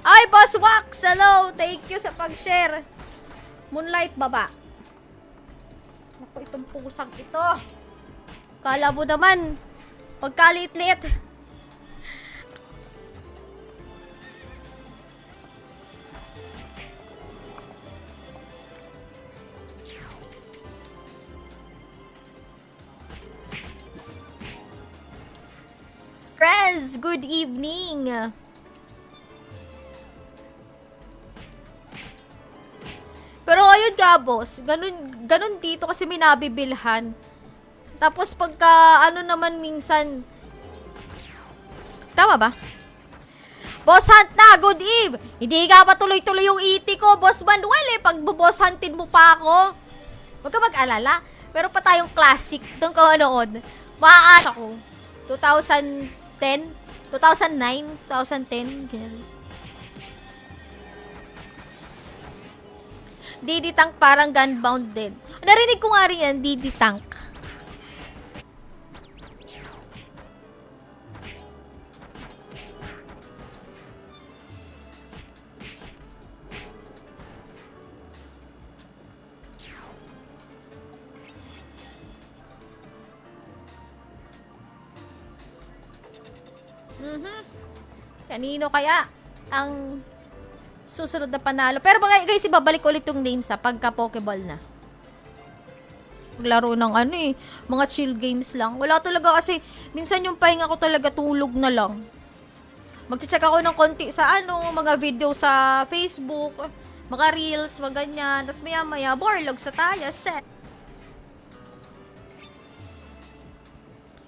Ay, Boss Wax! Hello! Thank you sa pag-share. Moonlight baba. Naku, itong pusang ito. Kala mo naman, pagkaliit-liit. Friends, good evening. Pero ayun nga, boss, ganun dito kasi may nabibilhan. Tapos pagka, ano naman minsan, tama ba? Boss Hunt na, good eve! Hindi nga ba tuloy-tuloy yung ET ko, Boss Manuel eh, pag boss huntin mo pa ako. Huwag ka mag-alala, meron pa tayong classic doon ka manood. Maaasa ko, 2010, 2009, 2010, ganyan. DD Tank parang gunbound din. Narinig ko nga rin yan, DD Tank. Kanino kaya ang susunod na panalo? Pero mga guys, ibabalik ulit yung names pagka Pokeball na. Maglaro ng ano eh, mga chill games lang. Wala talaga kasi, minsan yung pahinga ko talaga tulog na lang. Magche-check ako ng konti sa mga video sa Facebook, mga reels, mga ganyan. Tapos maya-maya, borlog sa taya, set.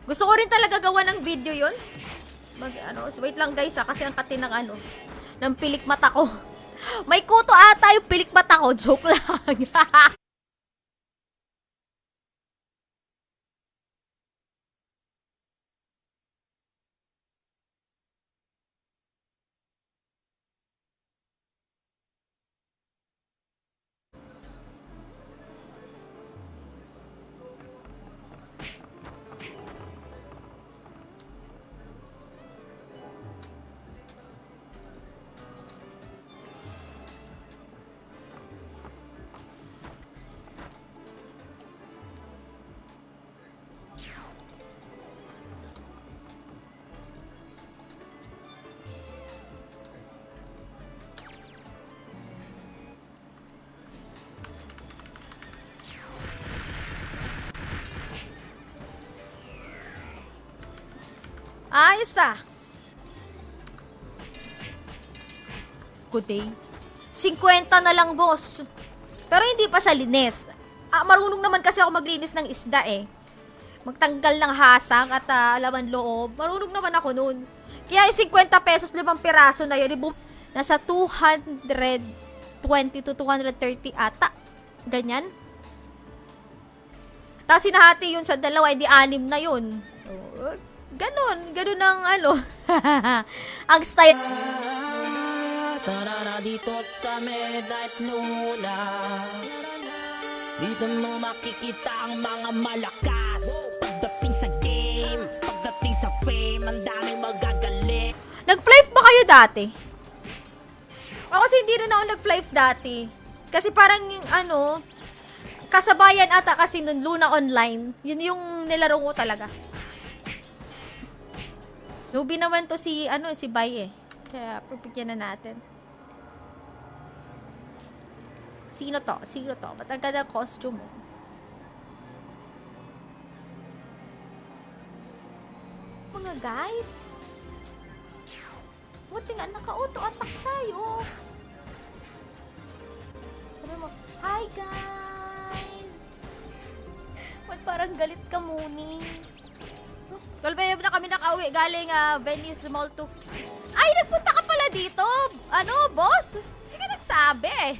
Gusto ko rin talaga gawa ng video yun. Wait lang guys kasi ang kati ng ng pilik mata ko. May kuto ata yung pilik mata ko. Joke lang. Ayos Good day. 50 na lang, boss. Pero hindi pa siya linis. Marunong naman kasi ako maglinis ng isda eh. Magtanggal ng hasang at laman loob. Marunong naman ako nun. Kaya yung 50 pesos, 5 piraso na yun. Nasa 220 to 230 ata. Ganyan. Tapos sinahati yun sa dalawa, hindi 6 na yun. Ganun ang ang style. Tara dito sa Medite Luna. Dito mo makikita ang mga malakas. Pagdating sa game, pagdating sa fame, ang daming magagaling. Nag-flive ba kayo dati? Ako kasi hindi rin ako nag-flive dati. Kasi parang yung kasabayan ata kasi nun, Luna Online. Yun yung nilaro ko talaga. Newbie naman to si Bai eh. Kaya pipigyan na natin. Sino to? Ba't ang ganda costume mo? Mga guys. Buti nga naka-auto-attack tayo. Sabi mo, hi guys! Ba't parang galit ka muni? Kalbayab na kami nakauwi galing Venice Mall 2. Ay, nagpunta ka pala dito! Boss? Hindi ka nagsabi.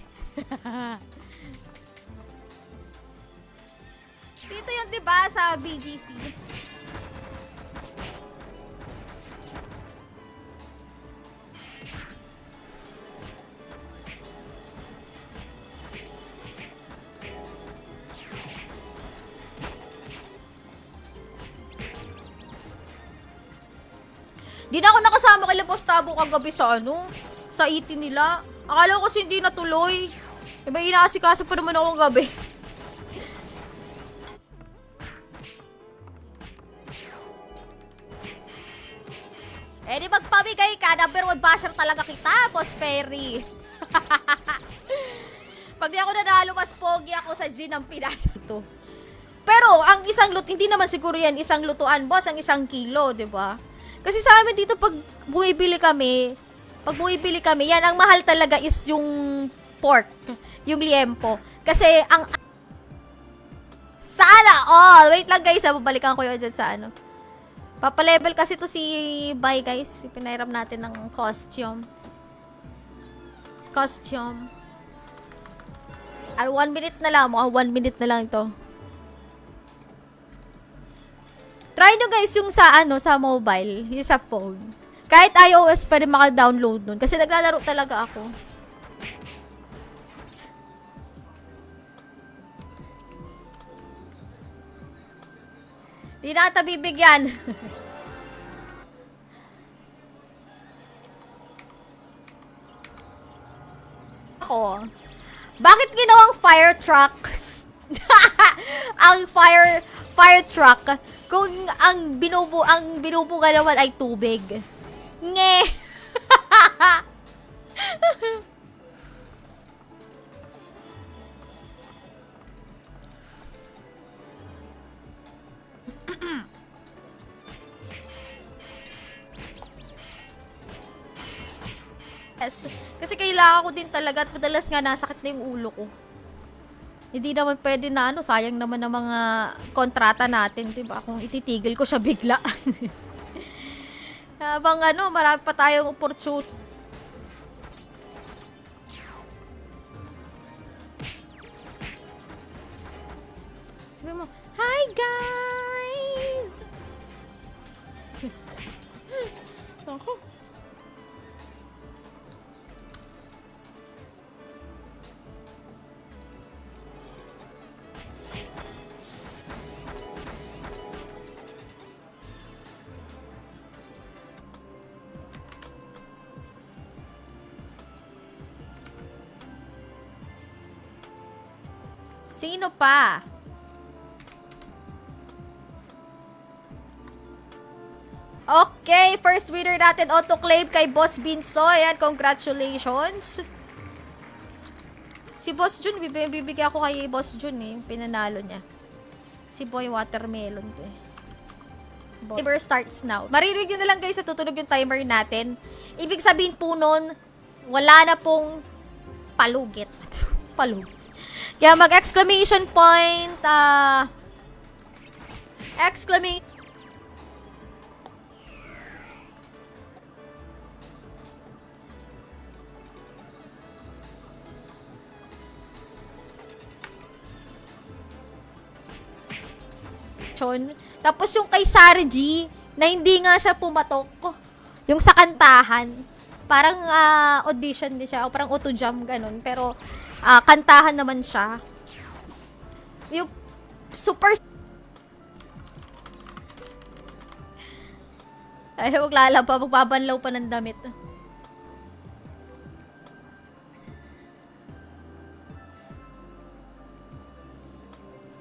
Dito yun, diba? Sa BGC. Di na ako nakasama kay Lapostabo kagabi sa sa itin nila. Akala ko kasi hindi natuloy. Diba, inaasikaso pa naman akong gabi. Eh, di magpamigay ka. Number 1 basher talaga kita, Boss Perry. Pag di ako nanalo, mas pogi ako sa G ng Pinas. Ito. Pero, ang isang hindi naman siguro yan isang lutuan, boss, ang 1 kilo, di ba? Kasi sa amin dito, pag bumibili kami, yan, ang mahal talaga is yung pork, yung liempo. Kasi, sana all! Wait lang guys, babalikan ko yun dyan sa ano. Papalevel kasi to si Bay, guys. Pinairam natin ng costume. Ay, 1 minute na lang. Mukhang 1 minute na lang ito. Try nyo guys yung sa mobile, yung sa phone. Kahit iOS, pwede maka-download nun. Kasi naglalaro talaga ako. Di na ata bibigyan. Ako. Bakit ginawang fire truck? Ang fire truck kung ang binubuga naman ay tubig. Nge. Yes. Kasi kailangan ko din talaga at madalas nga nasakit na yung ulo ko. Hindi naman pwede na sayang naman ng mga kontrata natin, 'di ba? Kung ititigil ko siya bigla. Habang marami pa tayong opportunity. Sabi mo, "Hi guys." Ako. Sino pa? Okay, first winner natin autoclave kay Boss Binso. Ayan, congratulations. Si Boss Jun, bibigyan ako kay Boss Jun pinanalo niya. Si Boy Watermelon to Timer starts now. Maririnig nyo na lang guys sa tutunog yung timer natin. Ibig sabihin po nun, wala na pong palugit. Palugit. Kaya mag-exclamation point, exclamation. Tapos yung kay Sarah G, na hindi nga siya pumatok. Yung sa kantahan. Parang audition din siya, o parang auto-jam, ganun. Pero, kantahan naman siya. Yung super... Ay, magbabanlaw pa ng damit.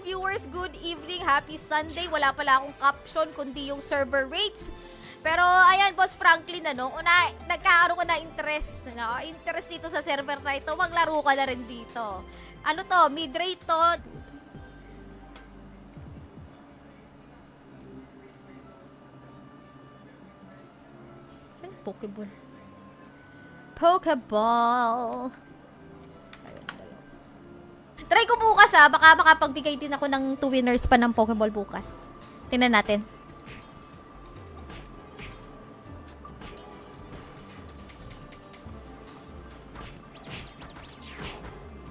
Viewers, good evening. Happy Sunday. Wala pala akong caption kundi yung server rates. Pero ayan, Boss Franklin, nagkakaroon ko na interest. Interest dito sa server na ito. Maglaro ka na rin dito. Ano to? Mid-rate to. Saan yung Pokeball? Pokeball. Try ko bukas baka makapagbigay din ako ng 2 winners pa ng Pokeball bukas. Tingnan natin.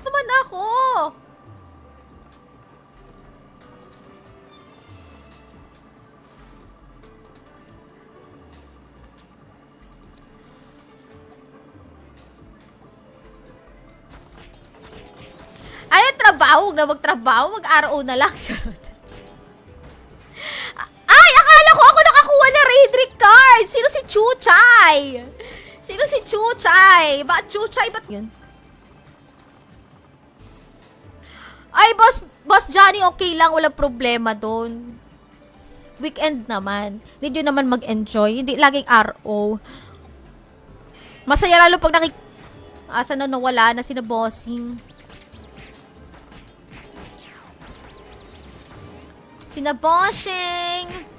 Naman ako! Trabaho, huwag na magtrabaho, mag-RO na lang. Ay, akala ko ako nakakuha na raid card. Sino si Chuchay? Sino Sino si Chuchay? Bakit Chuchay? Ba't yun? Ay, Boss Johnny, okay lang. Walang problema doon. Weekend naman. Need yun naman mag-enjoy. Hindi laging RO. Masaya lalo pag asa na nawala na sina bossing. Sina bossing!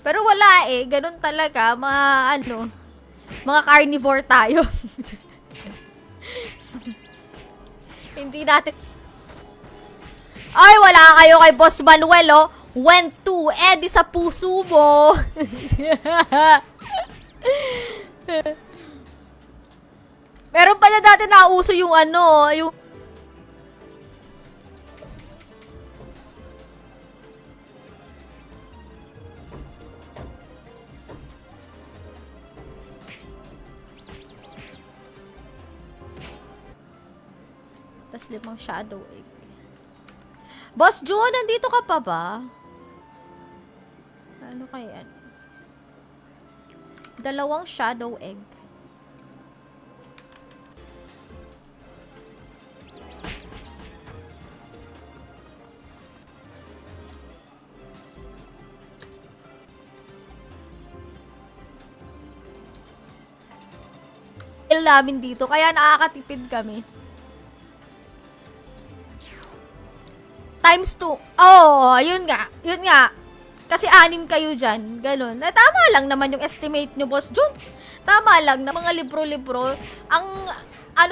Pero wala eh. Ganun talaga. Mga carnivore tayo. Hindi natin... Ay, wala kayo kay Boss Manuel, oh. Went to, di sa puso mo. Meron pa niya dati nauso yung yung... Tas 5 shadow egg. Boss June, nandito ka pa ba? Ano kaya? 2 shadow egg. Namin dito, kaya nakakatipid kami. Times 2. Oh, yun nga. Yun nga. Kasi 6 kayo dyan. Ganun. Tama lang naman yung estimate nyo, Boss Jun. Tama lang na mga libro-libro. Ang,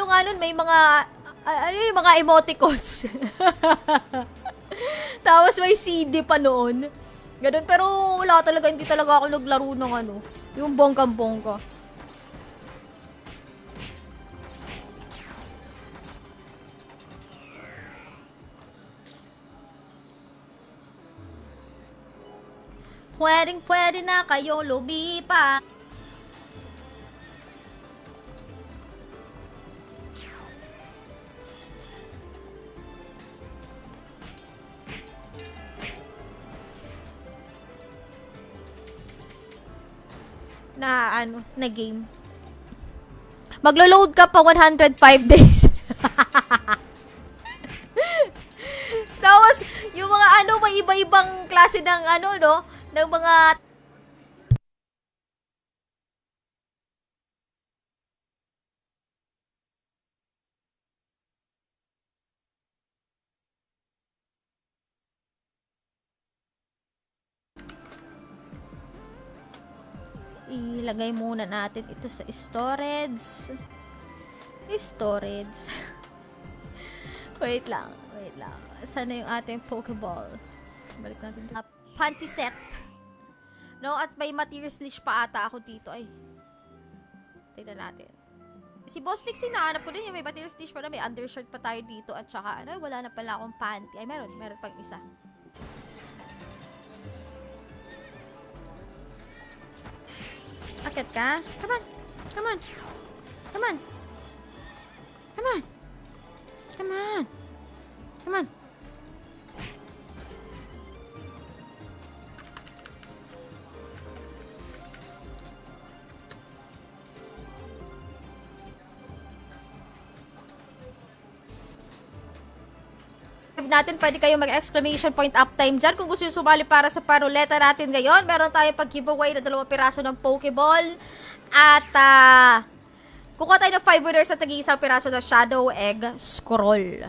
nga nun, may mga, yung mga emoticons. Tapos may CD pa noon. Ganun. Pero wala talaga, hindi talaga ako naglaro ng yung bonggang-bongga. Pwede na kayo lumipa. Na game. Maglo-load ka pa 105 days. Tapos, yung mga may iba-ibang klase ng ng mga ilagay muna natin ito sa storage. Wait lang. Sana yung ating Pokeball? Balik natin. Panty set. No, at may materials list pa ata ako dito. Ay. Tignan natin. Si Boss Nick, sinahanap ko din yung may materials list pa na may undershirt pa tayo dito at saka wala na pala akong panty. Ay, meron pang isa. Akit ka? Come on. Natin, pwede kayo mag-exclamation point uptime dyan. Kung gusto nyo sumali para sa paruleta natin ngayon, meron tayong pag-giveaway na 2 piraso ng Pokeball. At, kukuha tayo ng 5 winners at tag-iisang piraso ng Shadow Egg Scroll.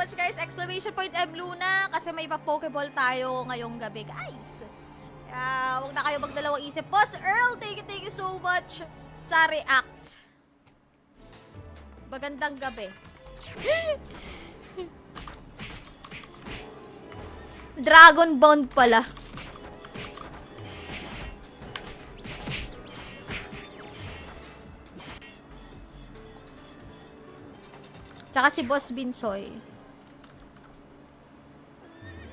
much, guys. Exclamation point M Luna kasi may pa-Pokeball tayo ngayong gabi, guys. Huwag na kayo magdalawang isip. Boss Earl, thank you so much sa react. Magandang gabi. Dragon Bond pala. Tsaka si Boss Binsoy.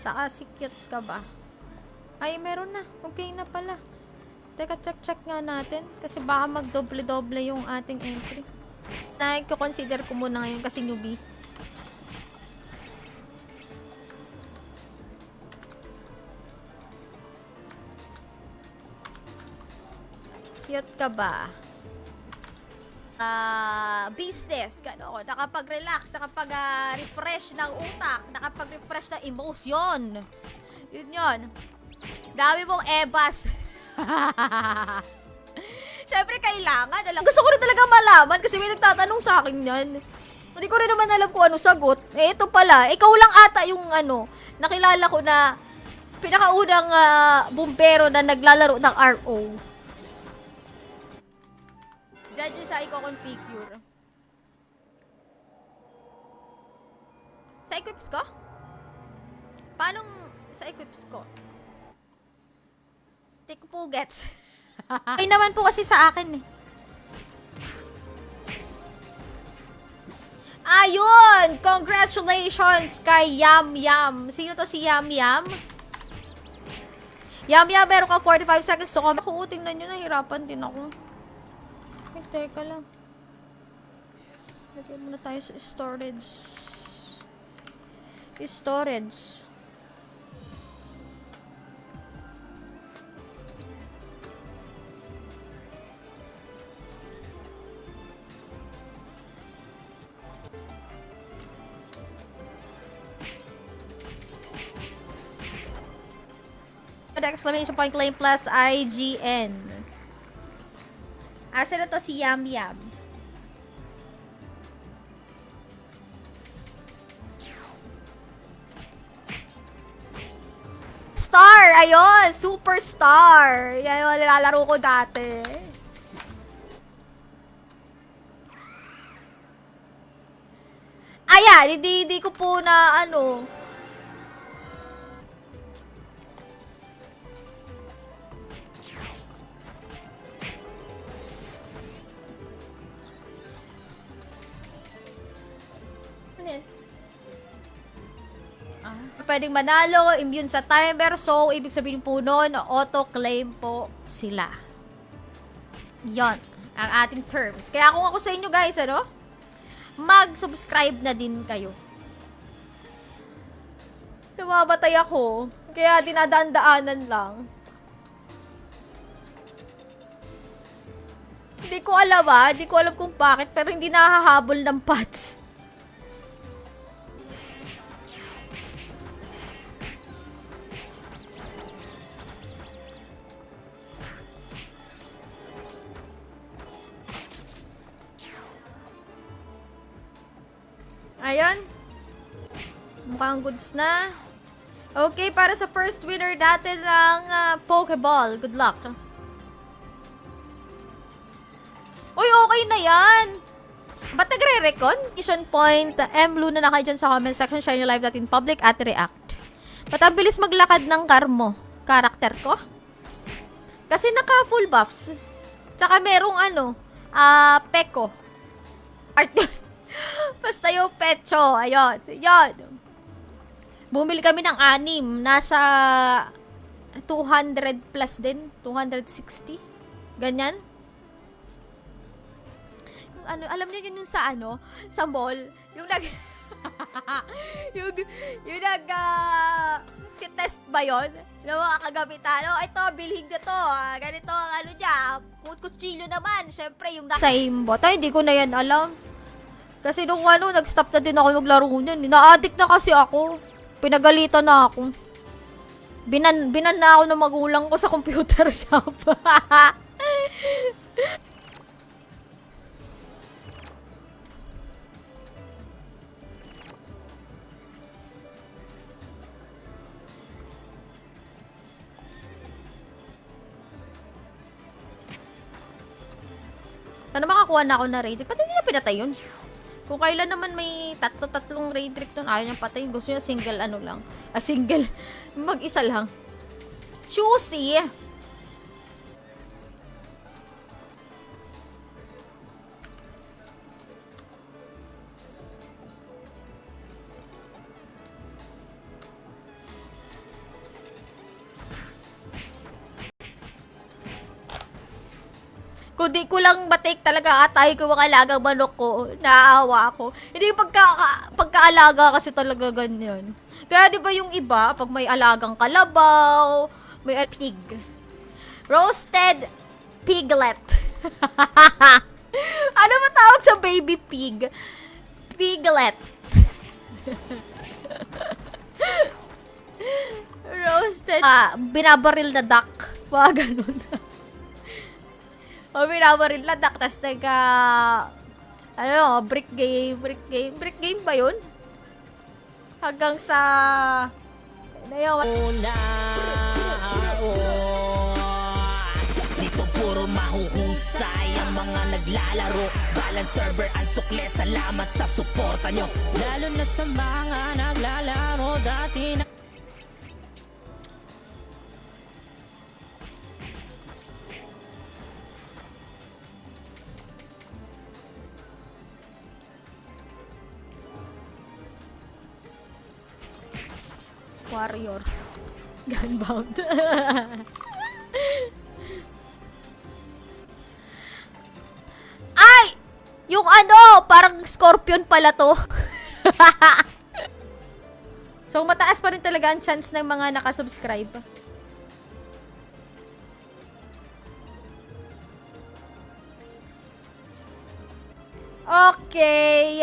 Tsaka si Cute ka ba? Ay, meron na. Okay na pala. Teka, check nga natin. Kasi baka magdoble-doble yung ating entry. Nagko-consider ko muna ngayon kasi newbie. Cute ka ba? Business, gano, nakapag-relax, nakapag-refresh ng utak, nakapag-refresh ng emotion. Yun. Dami mong ebas. Siyempre, kailangan. Gusto ko rin talaga malaman kasi may nagtatanong sa akin yan. Hindi ko rin naman alam kung ano sagot. Ito pala, ikaw lang ata yung nakilala ko na pinakaunang bumbero na naglalaro ng RO. Diyan yung siya i-configure. Sa equips ko? Paano sa equips ko? Hindi ko po gets. Ay naman po kasi sa akin eh. Ayun! Congratulations kay Yam Yam. Sino to si Yam Yam? Yam Yam, meron ka 45 seconds to come. Ako, tingnan nyo, nahirapan din ako. Ay, teka lang. Lagyan muna tayo sa storage. Storage. Exclamation point claim plus IGN. Asa na to si Yam Yam? Star! Ayun! Superstar! Yan yung nilalaro ko dati. Ayan! Hindi ko po na pwedeng manalo, immune sa timer, so ibig sabihin po nun, auto-claim po sila. Yon ang ating terms. Kaya kung ako sa inyo guys, mag-subscribe na din kayo. Namamatay ako, kaya dinadaan-daanan lang. Hindi ko alam kung bakit, pero hindi nahahabol ng pots. Ayan. Mukhang goods na. Okay, para sa first winner natin ng Pokeball. Good luck. Uy, okay na yan. Ba't nagre-recon? Mission point, M Luna na kayo dyan sa comment section. Share nyo live natin public at react. Ba't ang bilis maglakad ng karakter ko? Kasi naka full buffs. Tsaka merong Peko. Art basta yung pecho. Ayun. Yan. Bumili kami ng 6. Nasa 200 plus din. 260. Ganyan. Yung alam niyo yun yung sa sa mall. Yung yung test ba yun? Yung mga kagamitan. Ito, bilhin ko to. Ganito ang niya. Kutsilyo naman. Siyempre, yung sa aimbot. Ay, hindi ko na yan alam. Kasi nung nag-stop na din ako maglaro niyan. Na-addict na kasi ako. Pinagalitan na ako. Binan na ako ng magulang ko sa computer shop. Sana makakuha na ako na raid trick. Pati hindi na pinatay yun. Kung kailan naman may tatlong raid trick doon, ayaw niyang patayin. Gusto niya single ano lang. Single. Mag-isa lang. Choosy. Kung di ko lang matake talaga atay ko mga alagang manok ko, naaawa ako. Hindi yung pagkaalaga kasi talaga ganyan. Kaya di ba yung iba, pag may alagang kalabaw, may pig. Roasted piglet. Ano ba tawag sa baby pig? Piglet. Roasted. Binabaril na duck. Mga ganun. O, binabaril na duck. Tapos brick game. Brick game ba yun? Hanggang sa... Una, dito puro mahuhusay ang mga naglalaro. Balance server ang sukle, salamat sa suporta nyo. Lalo na sa mga naglalaro dati na... Warrior. Gunbound. Ay! Yung ano, parang scorpion pala to. So, mataas pa rin talaga ang chance ng mga nakasubscribe. Okay.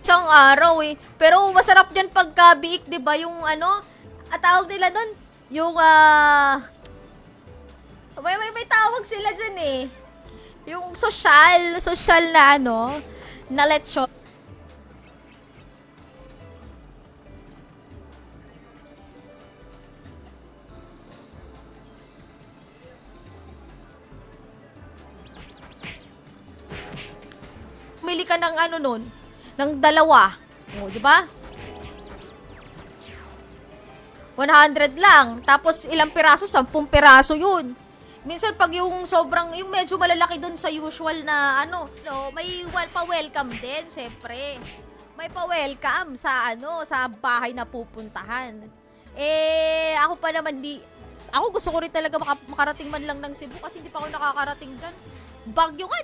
Isang araw eh. Pero masarap yan pagka biik, di ba? Yung ano, tawag nila doon, yung may tawag sila dyan eh. Yung social na ano, na lechon. Pumili ka ng ano nun, ng dalawa. O, di ba? 100 lang. Tapos ilang piraso? 10 piraso yun. Minsan pag yung sobrang, yung medyo malalaki dun sa usual na ano, no, may pa-welcome din, syempre. May pa-welcome sa ano, sa bahay na pupuntahan. Eh, ako pa naman ako gusto ko rin talaga makarating man lang ng Cebu kasi hindi pa ako nakakarating dyan. Bagyo nga.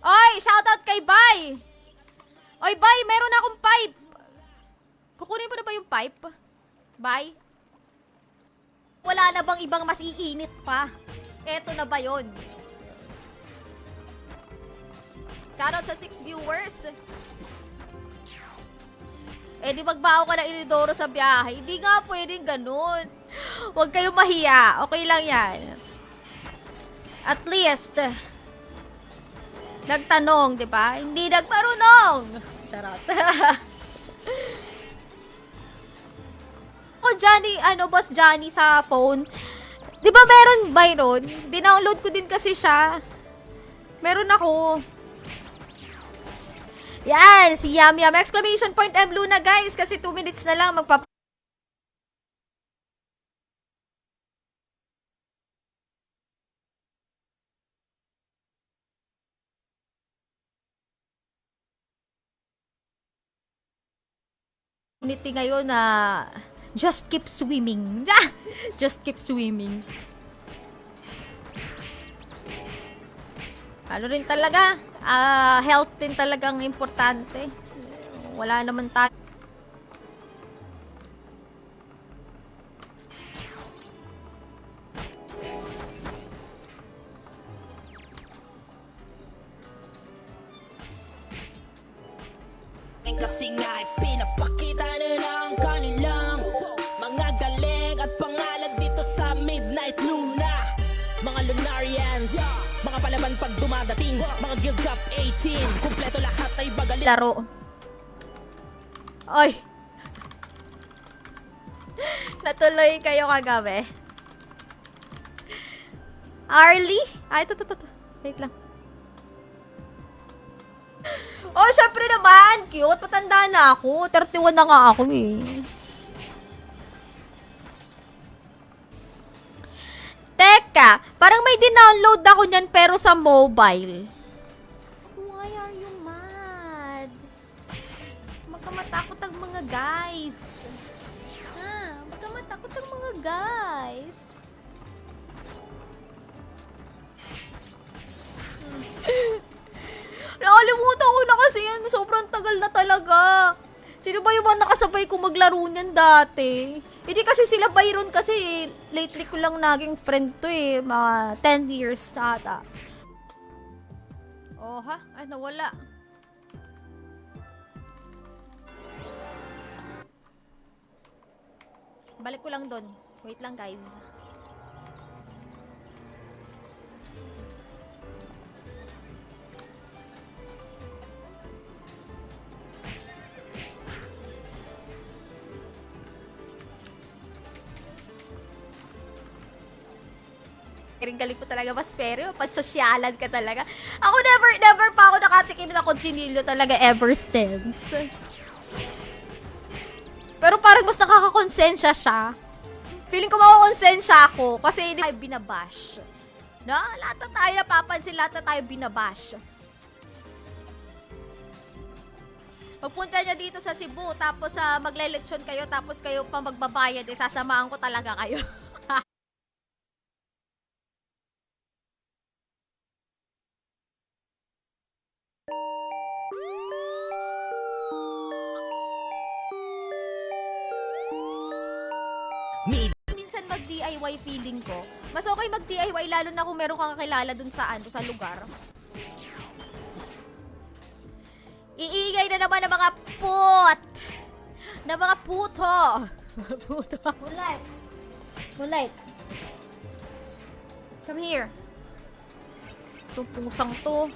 Oy, shoutout kay Bay! Oy, Bay, meron na akong pipe. Kukunin mo na ba yung pipe? Bay? Wala na bang ibang mas iinit pa? Eto na ba yun? Shoutout sa 6 viewers. Eh, di magbaho ka na inidoro sa biyahe. Hindi nga pwedeng ganun. Huwag kayong mahiya. Okay lang yan. At least... nagtanong, di ba? Hindi nagmarunong. Charot. Ako, Johnny, Boss Johnny sa phone. Di ba meron, Byron? Dinownload ko din kasi siya. Meron ako. Yan, si Yam Yam. Exclamation point M Luna, guys. Kasi 2 minutes na lang community ngayon na just keep swimming. Just keep swimming. Ano rin talaga, health din talagang importante. Wala naman tayo. Kasi nga ay pinapakita nila ang kanilang mga galing at pangalan dito sa Midnight Luna. Mga Lunarians, mga palaban pag dumadating, mga Guild Cup 18, kumpleto lahat ay bagaling. Laro. Oy. Natuloy kayo kagabi. Arlie? Ay, ito. Wait lang. Oh, syempre naman. Cute. Patanda na ako. 31 na nga ako eh. Teka, parang may dinownload ako niyan pero sa mobile. Why are you mad? Magkamatakot ang mga guys. Magkamatakot ang mga guys. Nakalimutan ko na kasi yan. Sobrang tagal na talaga. Sino ba yung mga nakasabay ko maglaro niyan dati? Hindi kasi sila Byron kasi lately ko lang naging friend to eh. Mga 10 years na ata. Oh ha? Ay nawala. Balik ko lang doon. Wait lang guys. Galing po talaga, Baspero. Pansosyalan ka talaga. Ako never pa ako nakatikim na kutsinilyo talaga ever since. Pero parang mas nakakakonsensya siya. Feeling ko makakonsensya ako kasi hindi tayo binabash. Na, lahat na tayo napapansin, lahat na tayo binabash. Pagpunta niya dito sa Cebu, tapos magle-eleksyon kayo, tapos kayo pa magbabayad, sasamahan ko talaga kayo. Minsan mag-DIY feeling ko. Mas okay mag-DIY lalo na kung meron kang kakilala dun sa lugar. Iingay na naman ng mga ng mga puto. Puto. Moonlight. Come here. Itong pusang to.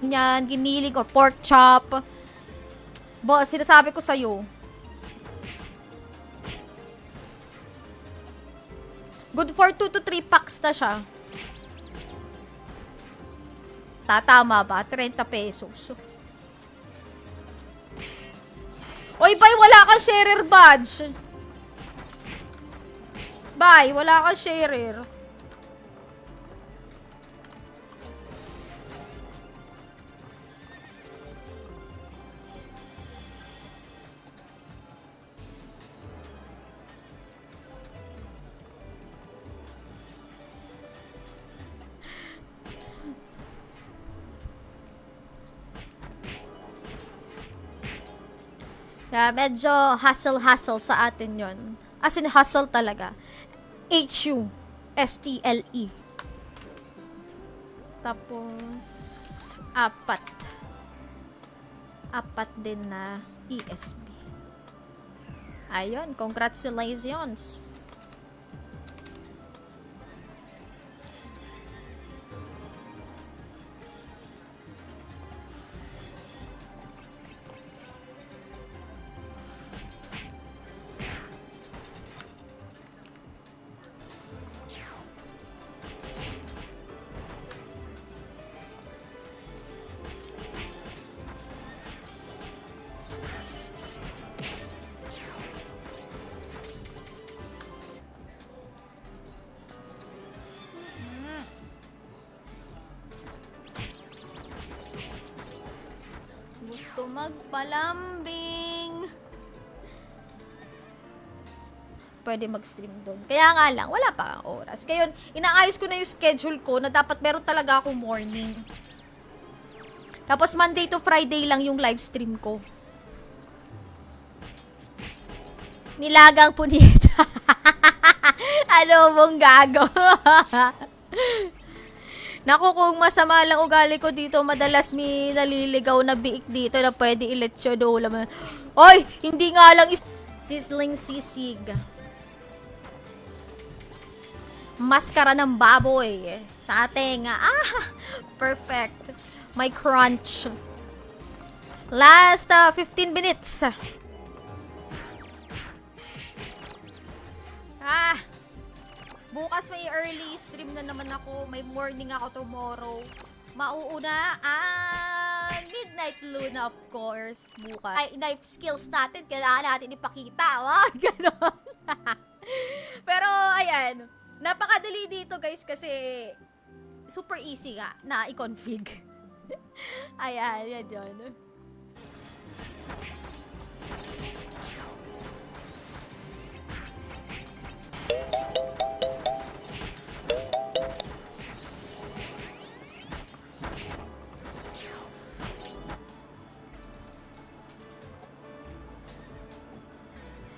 Yan, giniling or pork chop. Boss, sinasabi ko sa'yo. Good for 2 to 3 packs na siya. Tatama ba? 30 pesos. Oy, bay, wala kang sharer badge. Bay, wala kang sharer. Yeah, medyo hustle sa atin yon. As in, hustle talaga. H-U-S-T-L-E. Tapos, 4. 4 din na ESP. Ayun, congratulations. Gusto magpalambing. Pwede mag-stream doon. Kaya nga lang, wala pa ang oras. Kaya inaayos ko na yung schedule ko na dapat meron talaga akong morning. Tapos Monday to Friday lang yung live stream ko. Nilagang punita. Ano mong gago? Naku, kung masama lang ugali ko dito, madalas may naliligaw na biik dito na pwede iletsyo doon. Oy! Hindi nga lang sizzling sisig. Maskara ng baboy. Sa tenga. Perfect. May crunch. Last 15 minutes. Bukas may early stream na naman ako. May morning ako tomorrow. Mauuna ang Midnight Luna, of course, bukas. Ay, knife skills natin, kailangan natin ipakita. Ganon. Pero, ayan. Napakadali dito, guys, kasi super easy nga na i-config. Ayan, yan yun.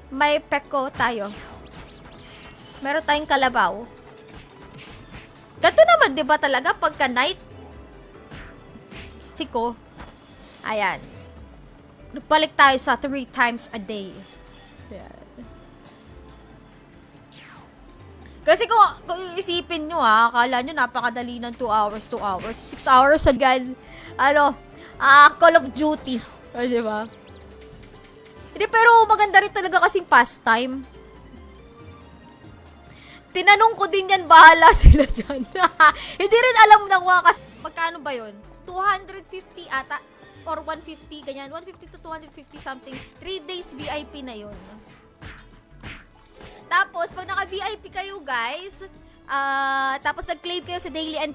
May peko tayo. Meron tayong kalabaw. Ganito naman, di ba talaga, pagka night? Siko. Ayan. Balik tayo sa 3 times a day. Ayan. Kasi kung iisipin nyo akala nyo napakadali ng 2 hours, 6 hours agad. Call of Duty. O, di ba? Hindi, pero maganda rin talaga kasing pastime. Tinanong ko din yan, bahala sila dyan. Hindi rin alam ng wakas. Magkano ba yun? 250 ata? Or 150, ganyan. 150 to 250 something. 3 days VIP na yun. Tapos, pag naka-VIP kayo, guys, tapos nag-claim kayo sa daily and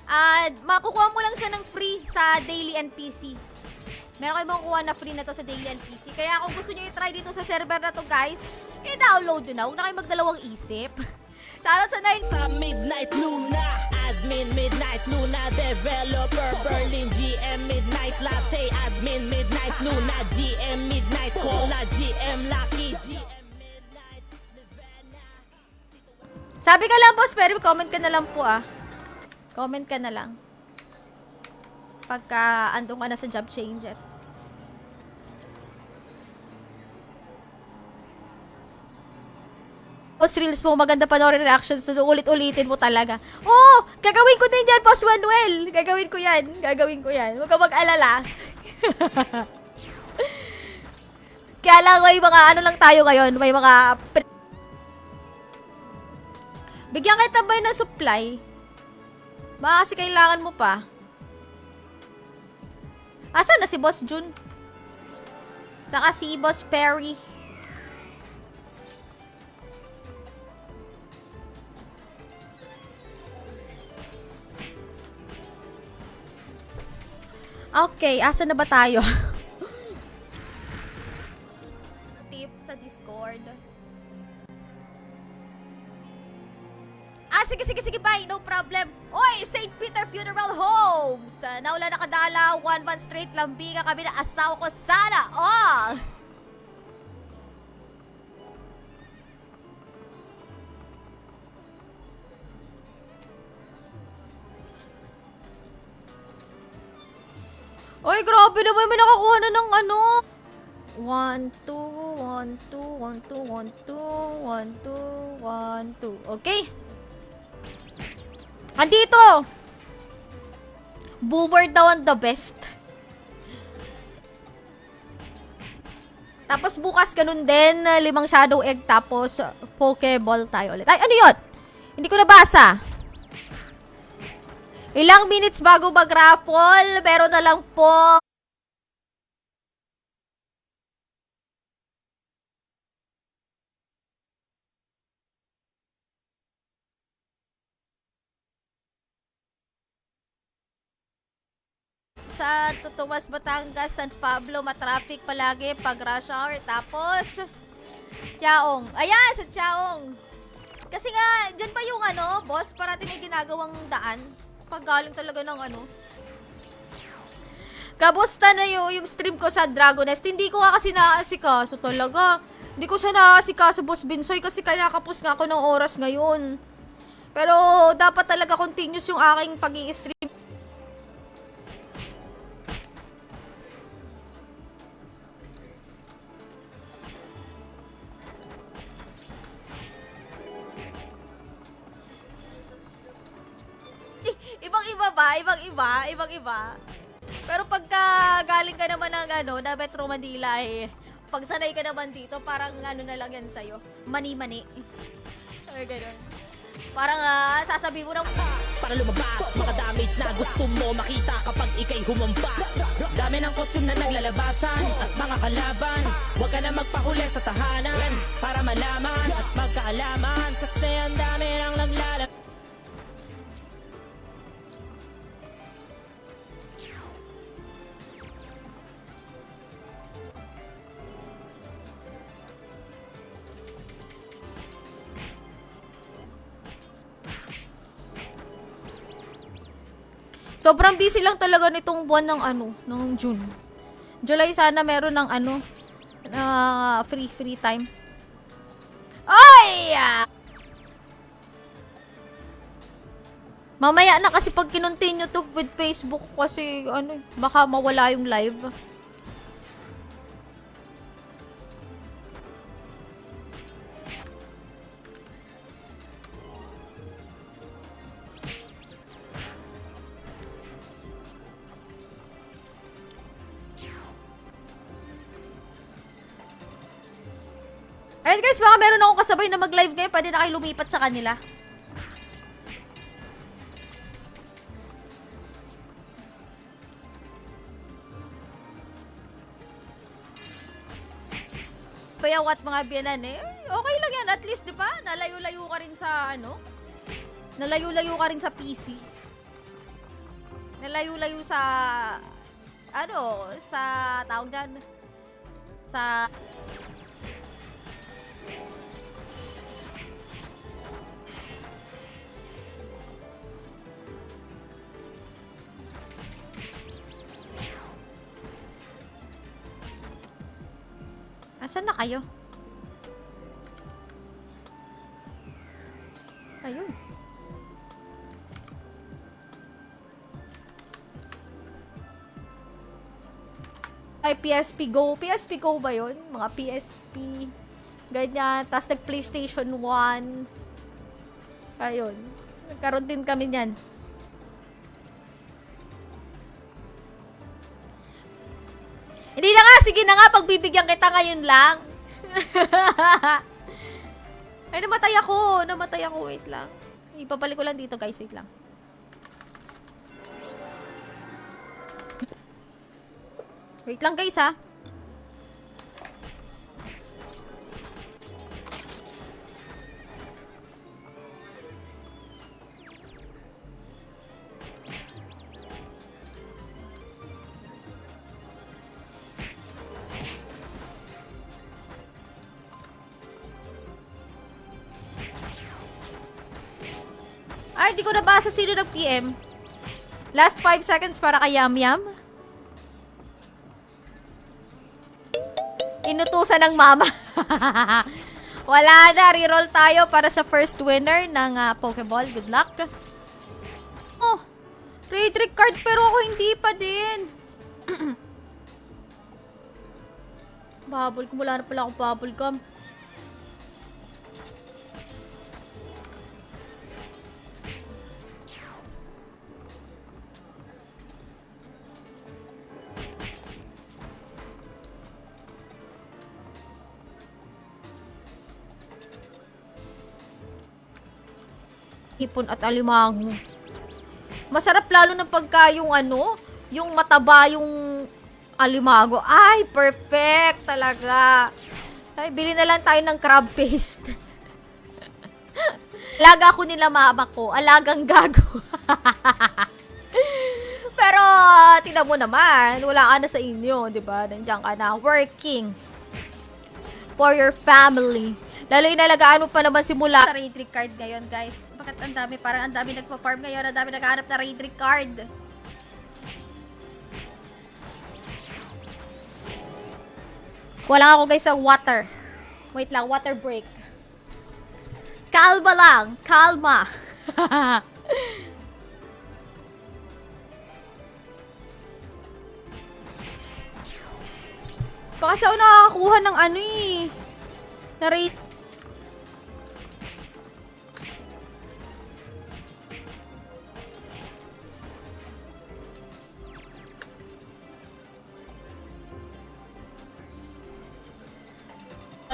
at makukuha mo lang siya ng free sa daily NPC. Meron kayo makukuha na free na to sa daily NPC. Kaya kung gusto nyo i-try dito sa server na to, guys, i-download nyo na. Huwag na kayo magdalawang isip. Shoutout sa 9 Sa Midnight Luna, admin Midnight Luna, developer Berlin, GM Midnight Latte, admin Midnight Luna, GM Midnight Cola, GM Lucky, GM Midnight Nevada. Sabi ka lang, boss, pero comment ka na lang po, Comment ka na lang. Pagka andun ka na sa job changer. Post reels mo, maganda panoorin reactions, so ulit-ulitin mo talaga. Oh, gagawin ko din yan, Boss Manuel. Gagawin ko yan. Huwag ka mag-alala. Kaya lang, may mga ano lang tayo ngayon, may mga bigyan kita ba ng supply? Baka kasi kailangan mo pa. Asan na si Boss Jun? Saka si Boss Perry. Okay, asan na ba tayo? Tip sa Discord. Sige, bye. No problem. Oy, St. Peter Funeral Homes. Naula nakadala, 1 month straight lambinga kami na asawa ko sana. Oh! Oy, grabe naman, may nakakuha na ng ano. 1, 2, 1, 2, 1, 2, 1, 2, 1, 2, 1, 2. Okay. Andito! Boomer daw ang the best. Tapos bukas ganun din, 5 shadow egg, tapos pokeball tayo ulit. Ay, ano yun? Hindi ko nabasa. Ilang minutes bago mag-raffle, pero na lang po. Sa Tutumas, Batangas, San Pablo, matraffic palagi pag rush hour. Tapos, Chaong. Ayan, sa Chaong. Kasi nga, dyan pa yung ano, boss, parati may ginagawang daan. Pag galing talaga ng ano. Kamusta na yung stream ko sa Dragon Nest? Hindi ko nga kasi naaasikaso talaga. Hindi ko siya naaasikaso, Boss Binsoy, kasi kaya kapos nga ako ng oras ngayon. Pero dapat talaga continuous yung aking pag-i-stream. Ibang-iba ba? Ibang-iba. Pero pagka galing ka naman ng ano, na Metro Manila eh, pag sanay ka naman dito, parang ano na lang yan sa'yo. Mani-mani. Ay, ganun. Parang sasabihin mo na, Para lumabas, mga damage na gusto mo makita kapag ikay humampas. Dami ng costume na naglalabasan at mga kalaban. Huwag ka na magpahuli sa tahanan para malaman at magkaalaman. Kasi ang dami nang naglalab. sobrang busy lang talaga nitong buwan ng ano, ng June. July sana meron ng ano, free time. Ay! Mamaya na kasi pag kinontinue to with Facebook kasi ano, baka mawala yung live. Alright guys, baka meron akong kasabay na mag-live ngayon. Pwede na kayo lumipat sa kanila. Payawat mga biyanan eh. Okay lang yan. At least, di ba? Nalayo-layo ka rin sa ano? Nalayo-layo ka rin sa PC. Nalayo-layo sa ano? Sa tawag dyan. Sa asan na kayo? Ayun. Ay, PSP Go. PSP Go ba yun? Mga PSP. Ganyan. Tapos nag-PlayStation 1. Ayun. Nagkaroon din kami niyan. Hindi na nga, sige na nga, pagbibigyan kita ngayon lang. Ay, namatay ako, wait lang. Ipabalik ko lang dito, guys, wait lang. Wait lang, guys, ha. Ay, di ko nabasa sino nag-PM. Last 5 seconds para kay Yam Yam. Inutusan ng mama. Wala na, reroll tayo para sa first winner ng Pokeball. Good luck. Oh, raid trick card pero ako hindi pa din. Bubble, wala na pala akong bubble gum. Hipon at alimango. Masarap lalo ng pagka yung ano, yung mataba yung alimango. Ay, perfect talaga. Ay, bili na lang tayo ng crab paste. Alaga ko nila mama ko. Alagang gago. Pero, tingnan mo naman, wala ka na sa inyo, di ba? Nandiyan ka na, working for your family. Lalo inalagaan mo pa naman simula sa raid trick card ngayon, guys. Bakit ang dami? Parang ang dami nagpa-farm ngayon. Ang dami naghahanap na raid trick card. Wala ako guys sa water. Wait lang, water break. Kalma lang. Kalma. Baka kasi ako nakakakuha ng ano eh. Na rate.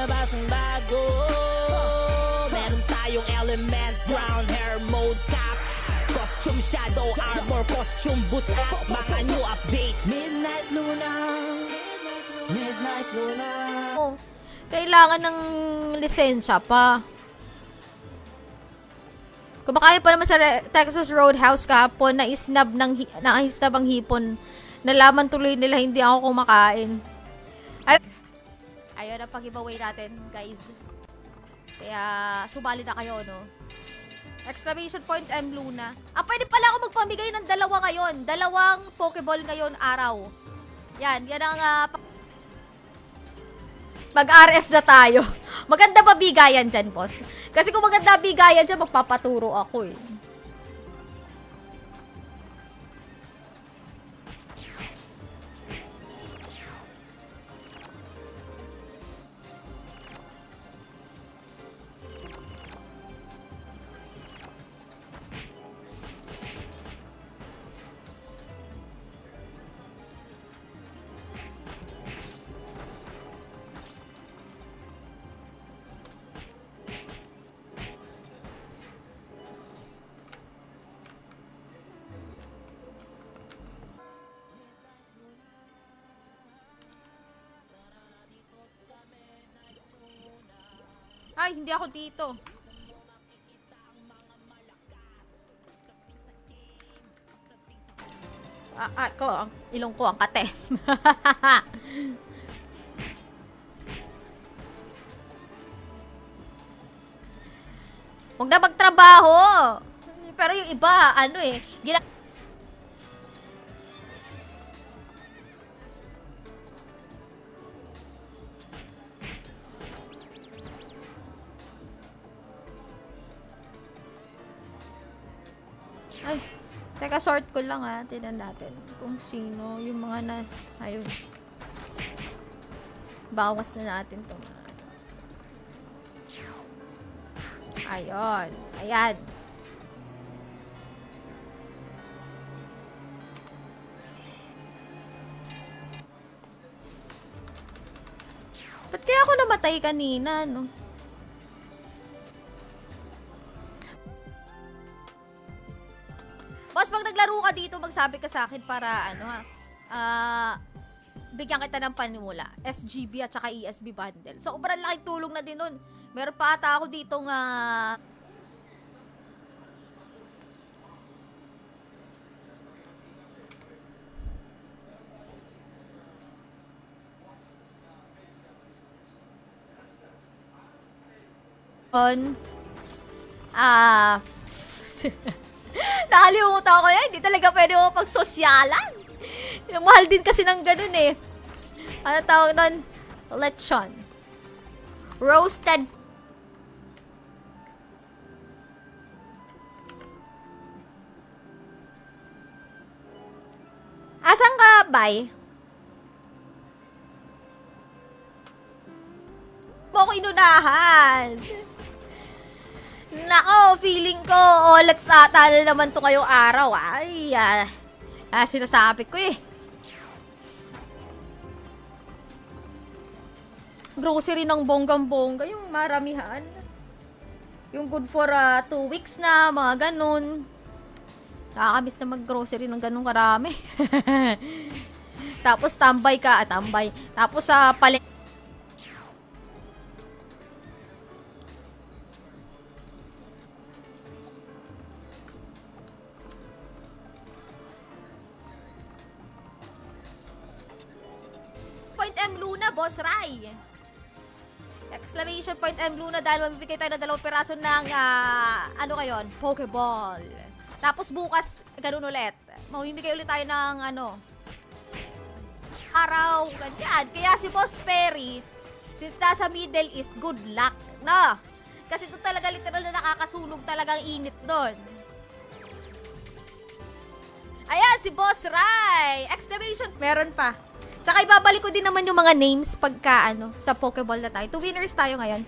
Basang bago, meron tayong element, brown hair mode cap, costume shadow armor, costume boots at mga new update. Midnight Luna, Midnight Luna. Oh, kailangan ng lisensya pa. Kumakain pa naman sa Texas Roadhouse kahapon na isnab ang hipon. Nalaman tuloy nila hindi ako kumakain. Ayun ang pag-giveaway natin, guys. Kaya, sumali na kayo, no? Exclamation point M Luna. Pwede pala ako magpamigay ng dalawa ngayon. Dalawang Pokeball ngayon araw. Yan ang mag-RF na tayo. Maganda ba bigayan dyan, boss? Kasi kung maganda bigayan dyan, magpapaturo ako, eh. Ay, hindi ako dito. Ilong ko ang kate. Huwag na magtrabaho. Pero yung iba, Ay, teka, sort ko lang tingnan natin kung sino yung mga ayun. Bawas na natin to. Ayun. Ayan. Ba't kaya ako namatay kanina, no? Boss, pag naglaro ka dito, magsabi ka sa akin para, bigyan kita ng panimula. SGB at saka ESB bundle. So, sobrang laking tulong na din nun. Meron pa ata ako ditong, nakalimutan ko yan. Hindi talaga pwede mo pagsosyalan. Mahal din kasi ng ganun eh. Ano tawag nun? Lechon. Roasted. Asan ka, bay? Mo ko inunahan. Nako, feeling ko, let's ata na naman to ngayong araw. Ay, sinasabi ko eh. Grocery ng bonggang-bongga, yung maramihan. Yung good for 2 weeks na, mga ganun. Nakakamiss na mag-grocery ng ganun karami. Tapos tambay ka, tambay. Tapos sa Point M Luna, Boss Rai. Exclamation point M Luna dahil mamibigay tayo ng 2 piraso ng, ano kayon? Pokeball. Tapos bukas, ganun ulit. Mamimigay ulit tayo ng, araw. Ganyan. Kaya si Boss Perry, since nasa Middle East, good luck. No? Kasi ito talaga literal na nakakasunog talagang init doon. Ayan, si Boss Rai! Exclamation, meron pa. Tsaka ibabalik ko din naman yung mga names pagka, sa Pokeball na tayo. 2 winners tayo ngayon.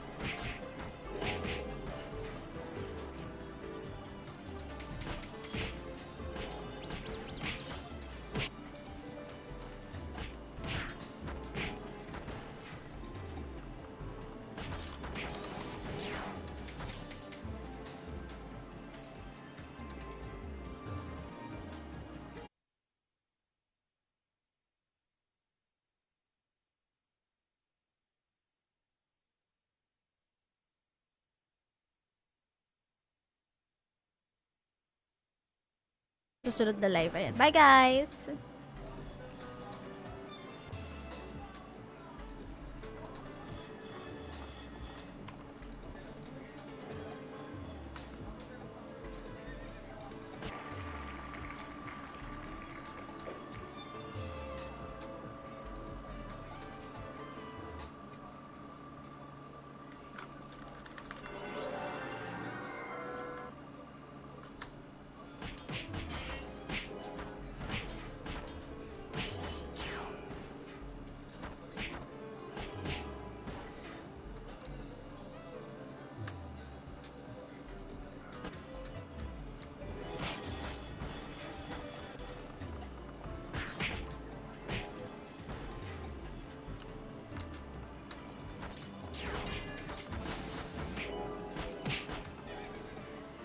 Susunod na live. Ayan. Bye, guys!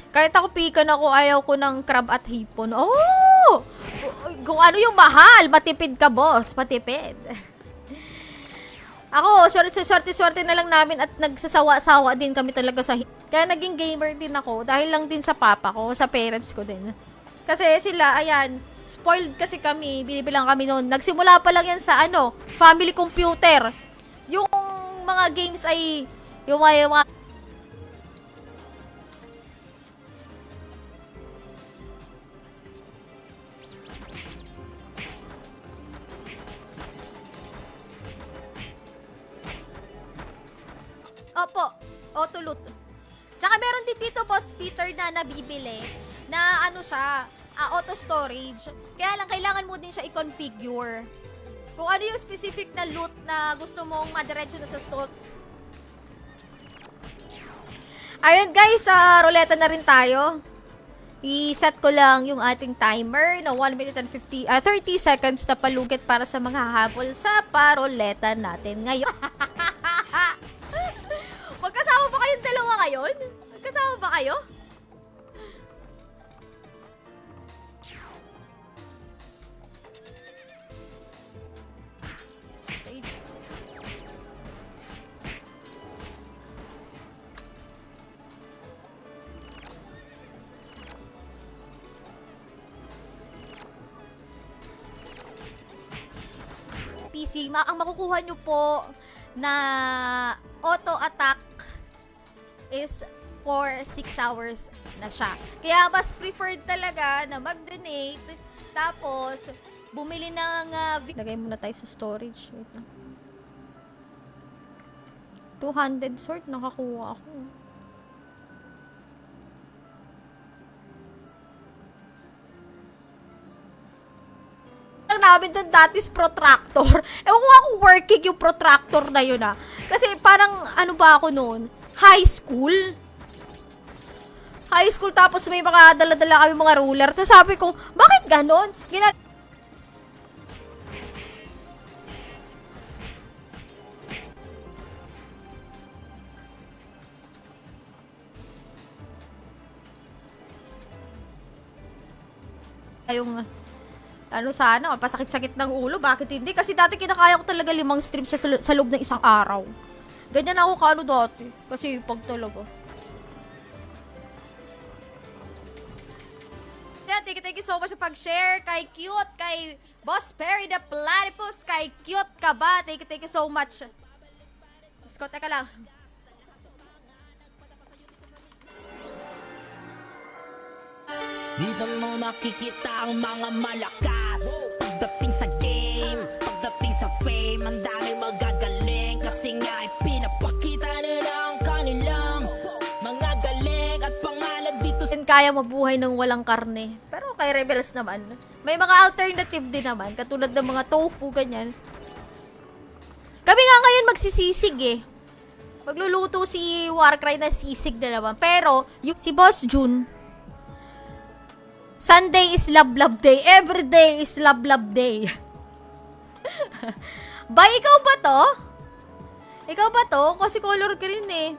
Kahit ako pikan ako, ayaw ko ng crab at hipon. Oh! Kung ano yung mahal, matipid ka, boss. Matipid. Ako, swerte na lang namin at nagsasawa-sawa din kami talaga sa... Kaya naging gamer din ako dahil lang din sa papa ko, sa parents ko din. Kasi sila, ayan, spoiled kasi kami, binibilang kami noon. Nagsimula pa lang yan sa family computer. Yung mga games ay, yung mga Opo, Autoloot. Tsaka meron din dito, Boss Peter, na nabibili na siya, auto storage. Kaya lang kailangan mo din siya i-configure. Kung ano yung specific na loot na gusto mong madiretso na sa store. Ayun guys, ruleta na rin tayo. I-set ko lang yung ating timer na 1 minute and 30 seconds na palugit para sa mga habol sa paroleta natin ngayon. Magkasama ba kayong dalawa ngayon? Magkasama ba kayo? PC, ang makukuha nyo po na auto attack is for 6 hours na siya. Kaya mas preferred talaga na mag-donate tapos bumili ng lagay muna tayo sa storage. Wait na. 200 sword nakakuha ako. Lang namin doon dati is protractor. Ewan ko nga kung working yung protractor na yun Kasi parang ba ako noon? High school. High school tapos may mga dala-dala kami mga ruler. Tapos sabi ko, bakit ganon? Yung sana, pasakit-sakit ng ulo. Bakit hindi? Kasi dati kinakaya ko talaga 5 streams sa loob ng isang araw. Ganyan ako dati. Kasi pag talaga. Yeah, thank you so much sa pag-share. Kay Cute, kay Boss Perry the Platypus, kay Cute ka ba? Thank you so much. Diyos ko, teka lang. Dito mo makikita ang mga malakas. Pagdating sa game, pagdating sa fame, ang daming magagaling. Kasi nga ay pinapakita nila ang kanilang mga galing at pangalan dito sa... Kaya mabuhay ng walang karne. Pero kay Rebels naman, may mga alternative din naman, katulad ng mga tofu, ganyan. Kami nga ngayon magsisisig eh. Magluluto si Warcry na sisig na naman. Pero, yung si Boss June, Sunday is love love day. Every day is love love day. Ba, ikaw ba to? Ikaw ba to? Kasi color green eh.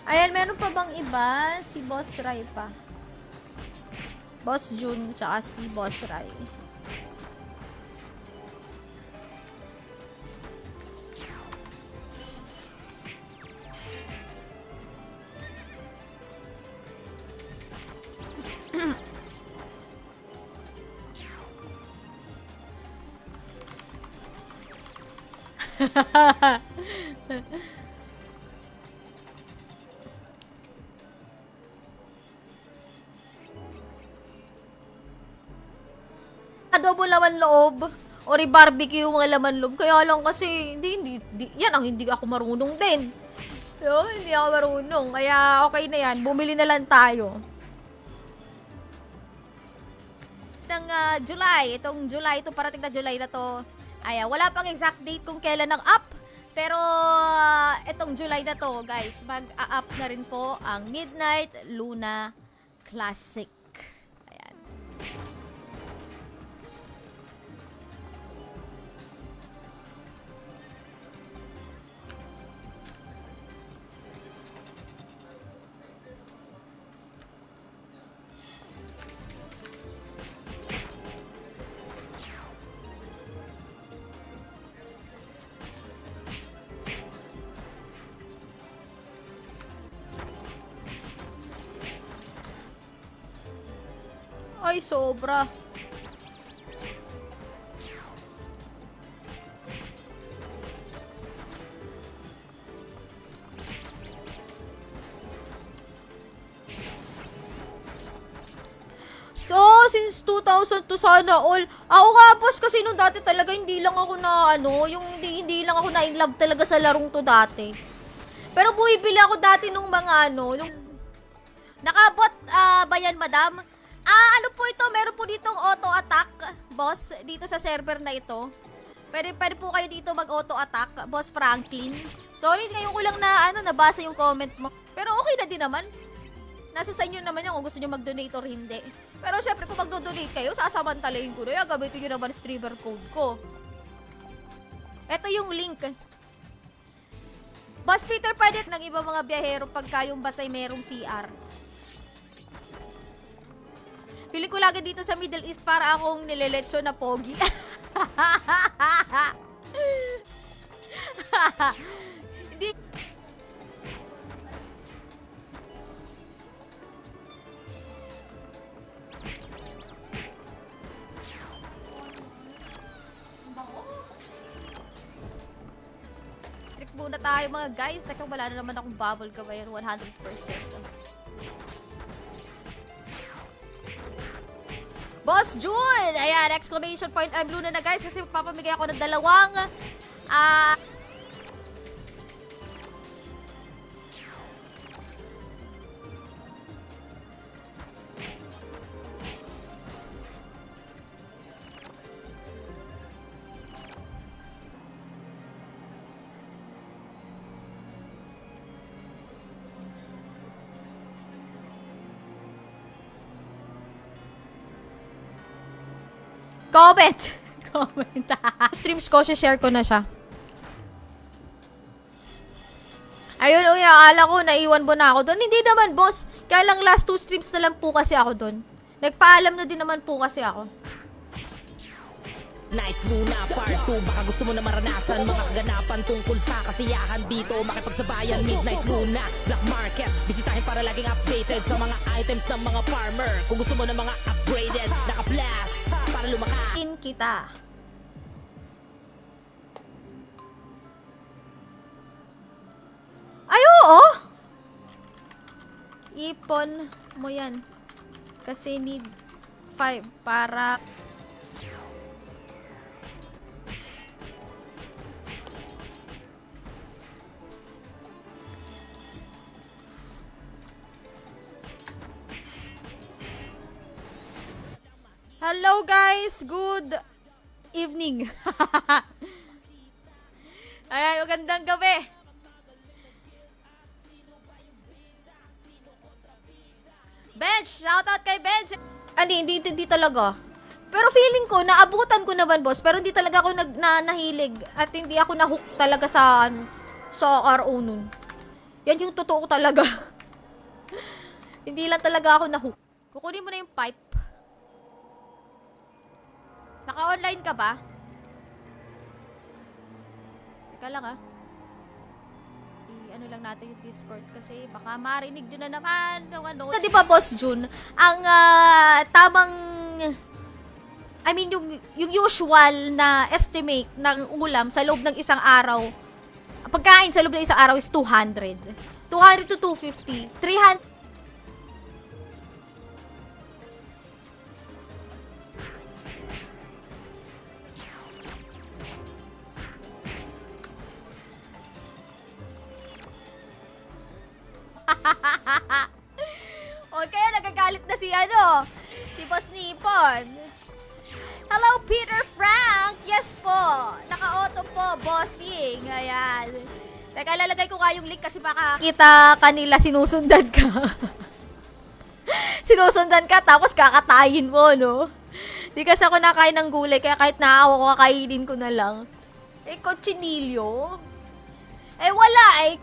Ayan, meron pa bang iba? Si Boss Rai pa. Boss June, tsaka si Boss Rai. Adobo laman loob or i-barbecue yung mga laman loob. Kaya lang kasi, hindi, yan ang hindi ako marunong din. So, hindi ako marunong. Kaya okay na yan. Bumili na lang tayo. Ng July. Itong July, itong parating na July na to. Ay, wala pang exact date kung kailan ang up. Pero, itong July na to, guys, mag-up na rin po ang Midnight Luna Classic. Ayan. Ay, sobra. So, since 2000 to sana all. Ako nga, boss, kasi nung dati talaga hindi lang ako na, hindi lang ako na in love talaga sa larong to dati. Pero bumibili ako dati nung mga, nung nakabot ba yan, madam? Ano po ito? Meron po ditong auto-attack, boss, dito sa server na ito. Pwede po kayo dito mag-auto-attack, Boss Franklin. Sorry, ngayon ko lang na, nabasa yung comment mo. Pero okay na din naman. Nasa sa inyo naman yan kung gusto nyo mag-donate or hindi. Pero syempre, kung mag-donate kayo, sasamantalayin ko na yan. Gamitin nyo naman streamer code ko. Ito yung link. Boss Peter, pwede ng iba mga biyahero pagka yung bus ay merong CR. Piling ko lagi dito sa Middle East para akong nileletsyo na pogi. Hindi. Trick muna tayo mga guys. Teka, wala na naman akong bubble gum. Ayan, 100%. Boss June! Ayan, exclamation point. I'm Luna na guys kasi papamigay ako ng dalawang comment. Comment. Streams ko, share ko na siya. Ayun, uy, akala ko naiwan mo na ako doon. Hindi naman, boss. Kaya lang last 2 streams na lang po kasi ako doon. Nagpaalam na din naman po kasi ako. Night Luna Part 2. Baka gusto mo na maranasan mga kaganapan tungkol sa kasiyahan dito. Makipagsabayan Midnight Luna Black Market. Bisitahin para laging updated sa mga items ng mga farmer. Kung gusto mo na mga upgraded, naka-blast para para lumakas. In kita. Ay, oo! Ipon mo yan. Kasi need 5 para... Hello guys! Good evening! Ayan, magandang gabi! Bench! Shoutout kay Bench! Hindi talaga. Pero feeling ko, naabutan ko naman, boss. Pero hindi talaga ako nahilig. At hindi ako nahook talaga sa RO nun. Yan yung totoo talaga. Hindi lang talaga ako nahook. Kukunin mo na yung pipe. Naka-online ka ba? Teka lang ah. I-ano lang natin yung Discord kasi baka marinig nyo na naman yung ano. Di ba, Boss Jun, ang tamang, I mean, yung usual na estimate ng ulam sa loob ng isang araw, pagkain sa loob ng isang araw is 200. 200 to 250. 300. Okay, nagagalit na si Boss Nipon. Hello, Peter Frank! Yes po! Naka-auto po, bossing. Ayan. Teka, lalagay ko nga yung link kasi baka kita kanila sinusundan ka. Sinusundan ka tapos kakatayin mo, no? Di kasi ako nakain ng gulay kaya kahit naawa ko, kakainin ko na lang. Eh, kotsinilyo? Eh, wala eh.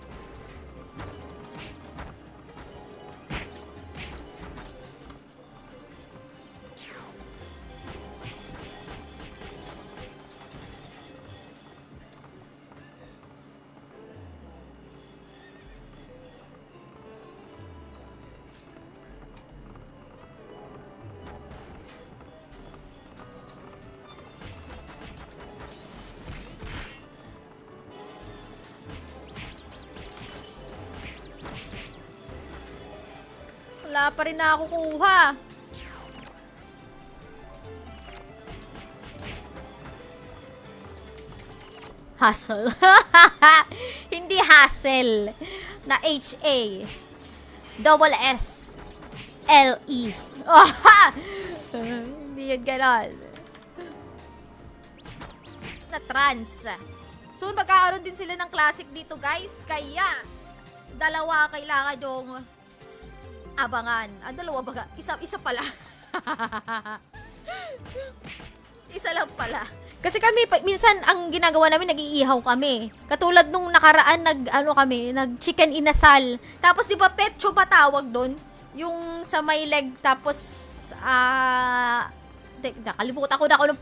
Wala pa rin na ako kuha. Hustle. Hindi hassle. Na H-A. Double S-L-E. Hindi yan ganon. Na trans. Soon magkakaroon din sila ng classic dito, guys. Kaya, dalawa kailangan yung abangan. Dalawa baga. Isa pala. Isa lang pala. Kasi kami, minsan, ang ginagawa namin, nag-iihaw kami. Katulad nung nakaraan, nag-chicken inasal. Tapos, di ba, petcho ba tawag doon? Yung sa may leg, tapos, nakalimutan ko na ako ng